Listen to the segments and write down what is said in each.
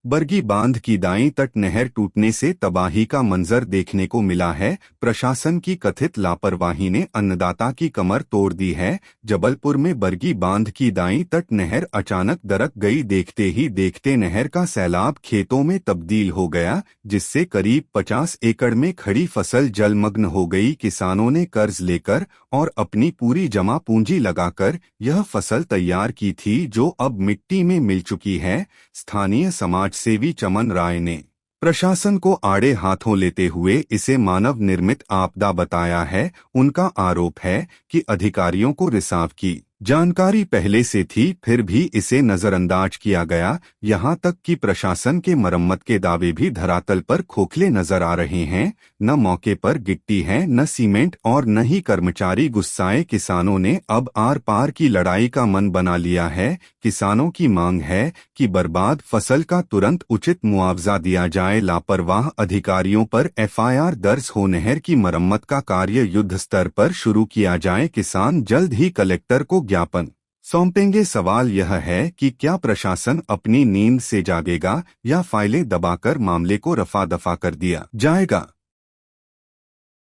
बरगी बांध की दाईं तट नहर टूटने से तबाही का मंजर देखने को मिला है। प्रशासन की कथित लापरवाही ने अन्नदाता की कमर तोड़ दी है। जबलपुर में बरगी बांध की दाईं तट नहर अचानक दरक गई। देखते ही देखते नहर का सैलाब खेतों में तब्दील हो गया, जिससे करीब 50 एकड़ में खड़ी फसल जलमग्न हो गई। किसानों ने कर्ज लेकर और अपनी पूरी जमा पूंजी लगाकर यह फसल तैयार की थी, जो अब मिट्टी में मिल चुकी है। स्थानीय समाज सेवी चमन राय ने प्रशासन को आड़े हाथों लेते हुए इसे मानव निर्मित आपदा बताया है। उनका आरोप है कि अधिकारियों को रिसाव की जानकारी पहले से थी, फिर भी इसे नजरअंदाज किया गया। यहां तक कि प्रशासन के मरम्मत के दावे भी धरातल पर खोखले नजर आ रहे हैं। न मौके पर गिट्टी है, न सीमेंट और न ही कर्मचारी। गुस्साए किसानों ने अब आर पार की लड़ाई का मन बना लिया है। किसानों की मांग है कि बर्बाद फसल का तुरंत उचित मुआवजा दिया जाए। लापरवाह अधिकारियों पर एफआईआर दर्ज हो नहर की मरम्मत का कार्य युद्ध स्तर पर शुरू किया जाए। किसान जल्द ही कलेक्टर को ज्ञापन सौंपेंगे। सवाल यह है कि क्या प्रशासन अपनी नींद से जागेगा या फाइलें दबाकर मामले को रफा दफा कर दिया जाएगा।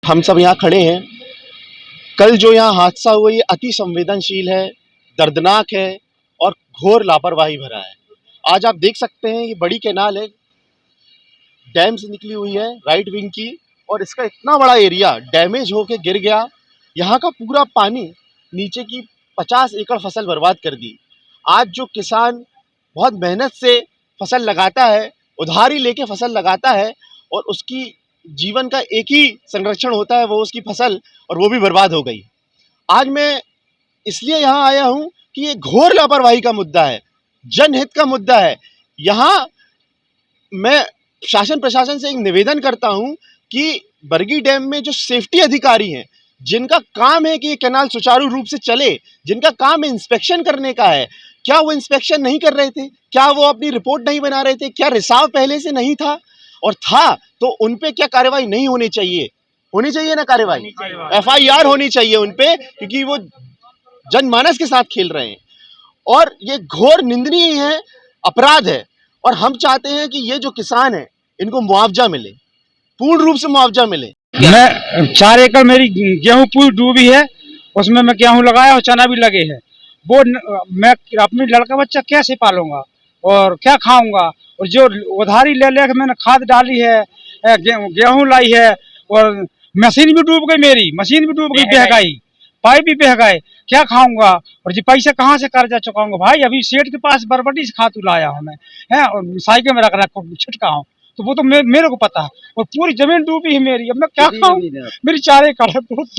हम सब यहाँ खड़े हैं। कल जो यहाँ हादसा हुआ ये अति संवेदनशील है, दर्दनाक है और घोर लापरवाही भरा है। आज आप देख सकते हैं ये बड़ी कैनाल है, डैम से निकली हुई है राइट विंग की, और इसका इतना बड़ा एरिया डैमेज होके गिर गया। यहाँ का पूरा पानी नीचे की 50 एकड़ फसल बर्बाद कर दी। आज जो किसान बहुत मेहनत से फसल लगाता है, उधारी लेके फसल लगाता है और उसकी जीवन का एक ही संरक्षण होता है, वो उसकी फसल, और वो भी बर्बाद हो गई। आज मैं इसलिए यहाँ आया हूँ कि ये घोर लापरवाही का मुद्दा है, जनहित का मुद्दा है। यहाँ मैं शासन प्रशासन से एक निवेदन करता हूँ कि बरगी डैम में जो सेफ्टी अधिकारी हैं, जिनका काम है कि ये कैनाल सुचारू रूप से चले, जिनका काम इंस्पेक्शन करने का है, क्या वो इंस्पेक्शन नहीं कर रहे थे? क्या वो अपनी रिपोर्ट नहीं बना रहे थे? क्या रिसाव पहले से नहीं था? और था तो उन पे क्या कार्रवाई नहीं होनी चाहिए? होनी चाहिए ना कार्रवाई, एफआईआर होनी चाहिए उन पे, क्योंकि वो जनमानस के साथ खेल रहे हैं और ये घोर निंदनीय है, अपराध है। और हम चाहते हैं कि ये जो किसान है इनको मुआवजा मिले, पूर्ण रूप से मुआवजा मिले। मैं 4 एकड़ मेरी गेहूं पूरी डूबी है, उसमें मैं गेहूं लगाया और चना भी लगे हैं। वो मैं अपनी लड़का बच्चा कैसे पालूंगा और क्या खाऊंगा? और जो उधारी ले लेकर मैंने खाद डाली है, गेहूं लाई है, और मशीन भी डूब गई, मेरी मशीन भी डूब गई, बह गई, पाइप भी बह गए, क्या खाऊंगा? और जी पैसे कहाँ से कर्जा चुकाऊंगा? भाई अभी सेठ के पास बरबटी से खातू लाया हूँ मैं, है, और साइकिल में रख रखा छिटका हूँ, तो वो तो मेरे को पता है। और पूरी जमीन डूबी है मेरी, अब मैं क्या खाऊं? मेरी 4 एकड़ है, बहुत दुख